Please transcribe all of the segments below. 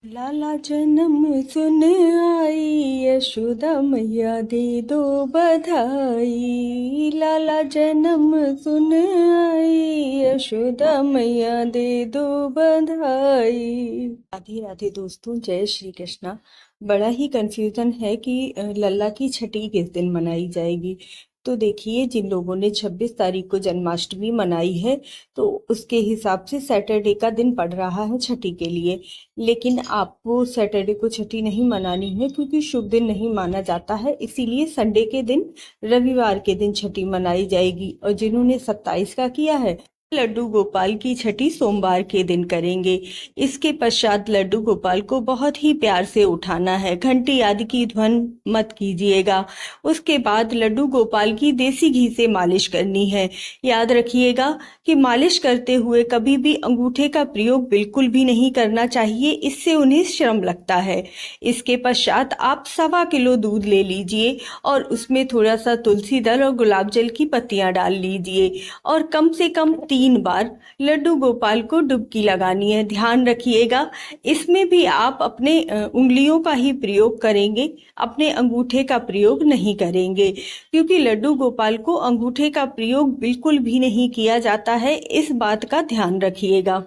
लाला जन्म सुन आई, यशोदा मैया दे दो बधाई। लाला जन्म सुन आई, यशोदा मैया दे दो बधाई। राधे राधे दोस्तों, जय श्री कृष्णा। बड़ा ही कंफ्यूजन है कि लल्ला की छठी किस दिन मनाई जाएगी। तो देखिए, जिन लोगों ने 26 तारीख को जन्माष्टमी मनाई है तो उसके हिसाब से सैटरडे का दिन पड़ रहा है छठी के लिए। लेकिन आपको सैटरडे को छठी नहीं मनानी है क्योंकि शुभ दिन नहीं माना जाता है, इसीलिए संडे के दिन, रविवार के दिन छठी मनाई जाएगी। और जिन्होंने 27 का किया है, लड्डू गोपाल की छठी सोमवार के दिन करेंगे। इसके पश्चात लड्डू गोपाल को बहुत ही प्यार से उठाना है, घंटी आदि की ध्वन मत कीजिएगा। उसके बाद लड्डू गोपाल की देसी घी से मालिश करनी है। याद रखिएगा कि मालिश करते हुए कभी भी अंगूठे का प्रयोग बिल्कुल भी नहीं करना चाहिए, इससे उन्हें श्रम लगता है। इसके पश्चात आप 1.25 किलो दूध ले लीजिए और उसमें थोड़ा सा तुलसी दल और गुलाब जल की पत्तियां डाल लीजिए और कम से कम 3 बार लड्डू गोपाल को डुबकी लगानी है। ध्यान रखिएगा, इसमें भी आप अपने उंगलियों का ही प्रयोग करेंगे, अपने अंगूठे का प्रयोग नहीं करेंगे, क्योंकि लड्डू गोपाल को अंगूठे का प्रयोग बिल्कुल भी नहीं किया जाता है। इस बात का ध्यान रखिएगा।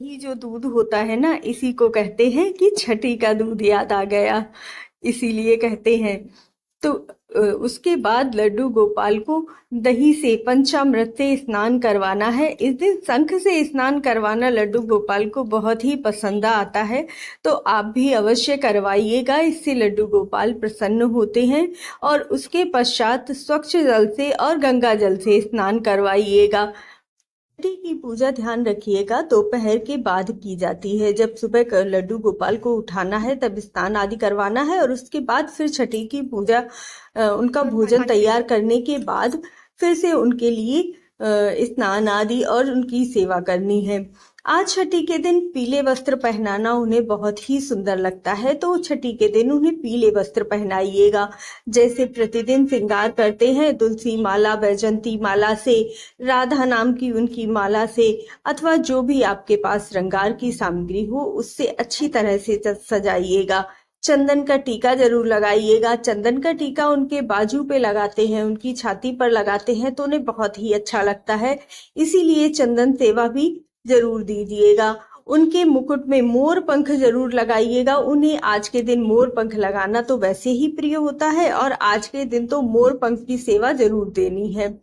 ये जो दूध होता है ना, इसी को कहते हैं कि छठी का दूध याद आ गया, इसीलिए कहते हैं। तो उसके बाद लड्डू गोपाल को दही से, पंचामृत से स्नान करवाना है। इस दिन शंख से स्नान करवाना लड्डू गोपाल को बहुत ही पसंद आता है, तो आप भी अवश्य करवाइएगा, इससे लड्डू गोपाल प्रसन्न होते हैं। और उसके पश्चात स्वच्छ जल से और गंगा जल से स्नान करवाइएगा। छठी की पूजा, ध्यान रखिएगा, दोपहर के बाद की जाती है। जब सुबह लड्डू गोपाल को उठाना है तब स्नान आदि करवाना है और उसके बाद फिर छठी की पूजा, उनका भोजन तैयार करने के बाद फिर से उनके लिए स्नान आदि और उनकी सेवा करनी है। आज छठी के दिन पीले वस्त्र पहनाना उन्हें बहुत ही सुंदर लगता है, तो छठी के दिन उन्हें पीले वस्त्र पहनाइएगा। जैसे प्रतिदिन श्रृंगार करते हैं, तुलसी माला, वैजंती माला से, राधा नाम की उनकी माला से, अथवा जो भी आपके पास श्रृंगार की सामग्री हो उससे अच्छी तरह से सजाइएगा। चंदन का टीका जरूर लगाइएगा। चंदन का टीका उनके बाजू पे लगाते हैं, उनकी छाती पर लगाते हैं तो उन्हें बहुत ही अच्छा लगता है, इसीलिए चंदन सेवा भी जरूर दीजिएगा। उनके मुकुट में मोर पंख जरूर लगाइएगा। उन्हें आज के दिन मोर पंख लगाना तो वैसे ही प्रिय होता है और आज के दिन तो मोर पंख की सेवा जरूर देनी है।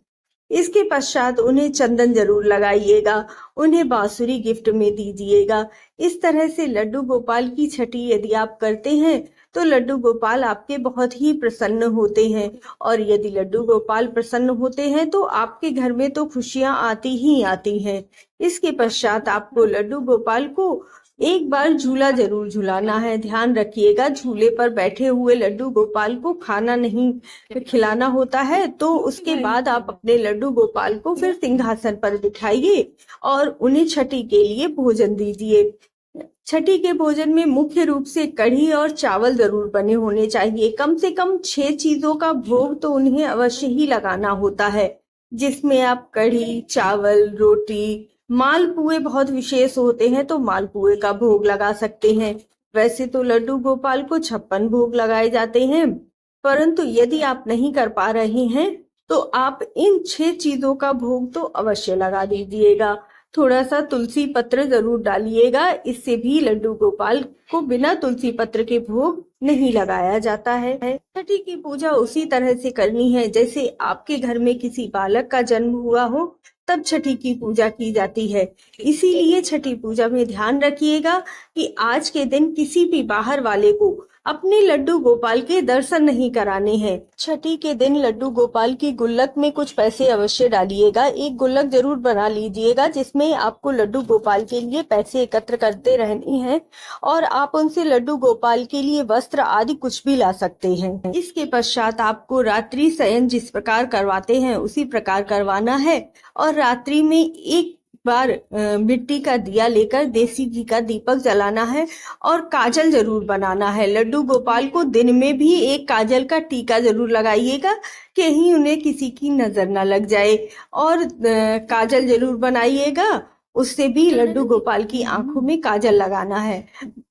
इसके पश्चात उन्हें चंदन जरूर लगाइएगा, उन्हें बांसुरी गिफ्ट में दीजिएगा। इस तरह से लड्डू गोपाल की छठी यदि आप करते हैं तो लड्डू गोपाल आपके बहुत ही प्रसन्न होते हैं। और यदि लड्डू गोपाल प्रसन्न होते हैं तो आपके घर में तो खुशियां आती ही आती हैं। इसके पश्चात आपको लड्डू गोपाल को एक बार झूला जरूर झुलाना है। ध्यान रखिएगा, झूले पर बैठे हुए लड्डू गोपाल को खाना नहीं खिलाना होता है, तो उसके बाद आप अपने लड्डू गोपाल को फिर सिंहासन पर बिठाइए और उन्हें छठी के लिए भोजन दीजिए। छठी के भोजन में मुख्य रूप से कढ़ी और चावल जरूर बने होने चाहिए। कम से कम 6 चीजों का भोग तो उन्हें अवश्य ही लगाना होता है, जिसमें आप कढ़ी, चावल, रोटी, मालपुए बहुत विशेष होते हैं तो मालपुए का भोग लगा सकते हैं। वैसे तो लड्डू गोपाल को 56 भोग लगाए जाते हैं, परंतु यदि आप नहीं कर पा रहे हैं तो आप इन 6 चीजों का भोग तो अवश्य लगा दीजिएगा। थोड़ा सा तुलसी पत्र जरूर डालिएगा, इससे भी लड्डू गोपाल को बिना तुलसी पत्र के भोग नहीं लगाया जाता है। छठी की पूजा उसी तरह से करनी है जैसे आपके घर में किसी बालक का जन्म हुआ हो, तब छठी की पूजा की जाती है। इसीलिए छठी पूजा में ध्यान रखिएगा कि आज के दिन किसी भी बाहर वाले को अपने लड्डू गोपाल के दर्शन नहीं कराने हैं। छठी के दिन लड्डू गोपाल की गुल्लक में कुछ पैसे अवश्य डालिएगा। एक गुल्लक जरूर बना लीजिएगा जिसमें आपको लड्डू गोपाल के लिए पैसे एकत्र करते रहने हैं और आप उनसे लड्डू गोपाल के लिए वस्त्र आदि कुछ भी ला सकते हैं। इसके पश्चात आपको रात्रि शयन जिस प्रकार करवाते हैं उसी प्रकार करवाना है और रात्रि में एक बार मिट्टी का दिया लेकर देसी घी का दीपक जलाना है और काजल जरूर बनाना है। लड्डू गोपाल को दिन में भी एक काजल का टीका जरूर लगाइएगा, कहीं उन्हें किसी की नजर ना लग जाए। और काजल जरूर बनाइएगा उससे भी लड्डू गोपाल की आंखों में काजल लगाना है।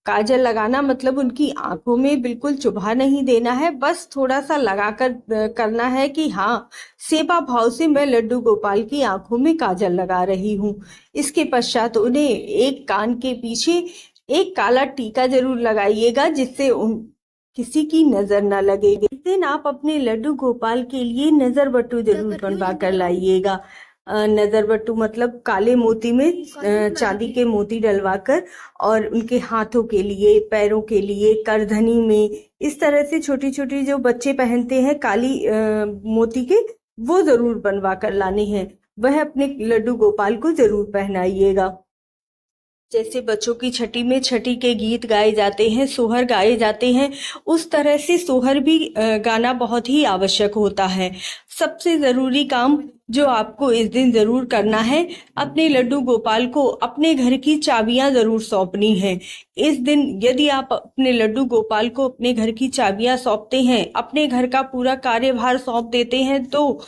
काजल लगाना मतलब उनकी आंखों में बिल्कुल चुभा नहीं देना है, बस थोड़ा सा लगाकर करना है कि हाँ, सेवा भाव से मैं लड्डू गोपाल की आंखों में काजल लगा रही हूँ। इसके पश्चात उन्हें एक कान के पीछे एक काला टीका जरूर लगाइएगा, जिससे उन किसी की नजर न लगे। इस दिन आप अपने लड्डू गोपाल के लिए नजर बट्टू जरूर बनवा कर लाइएगा। नजर बट्टू मतलब काले मोती में चांदी के मोती डलवाकर, और उनके हाथों के लिए, पैरों के लिए, करधनी में इस तरह से छोटी छोटी जो बच्चे पहनते हैं काली मोती के, वो जरूर बनवा कर लाने हैं। वह अपने लड्डू गोपाल को जरूर पहनाइएगा। जैसे बच्चों की छठी में छठी के गीत गाए जाते हैं, सोहर गाए जाते हैं, उस तरह से सोहर भी गाना बहुत ही आवश्यक होता है। सबसे जरूरी काम जो आपको इस दिन जरूर करना है, अपने लड्डू गोपाल को अपने घर की चाबियां जरूर सौंपनी है। इस दिन यदि आप अपने लड्डू गोपाल को अपने घर की चाबियां सौंपते हैं, अपने घर का पूरा कार्यभार सौंप देते हैं, तो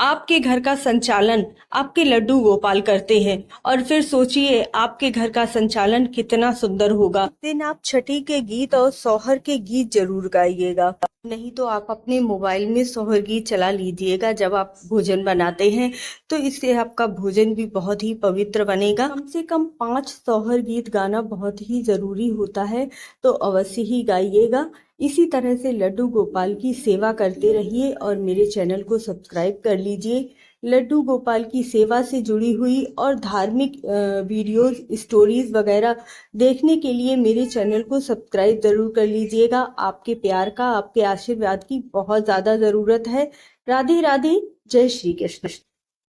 आपके घर का संचालन आपके लड्डू गोपाल करते हैं। और फिर सोचिए आपके घर का संचालन कितना सुंदर होगा। इस दिन आप छठी के गीत और सोहर के गीत जरूर गाइएगा। नहीं तो आप अपने मोबाइल में सोहर गीत चला लीजिएगा जब आप भोजन बनाते हैं, तो इससे आपका भोजन भी बहुत ही पवित्र बनेगा। कम से कम 5 सोहर गीत गाना बहुत ही जरूरी होता है, तो अवश्य ही गाइएगा। इसी तरह से लड्डू गोपाल की सेवा करते रहिए और मेरे चैनल को सब्सक्राइब कर लीजिए। लड्डू गोपाल की सेवा से जुड़ी हुई और धार्मिक वीडियोस, स्टोरीज वगैरह देखने के लिए मेरे चैनल को सब्सक्राइब जरूर कर लीजिएगा। आपके प्यार का, आपके आशीर्वाद की बहुत ज्यादा जरूरत है। राधे राधे, जय श्री कृष्ण।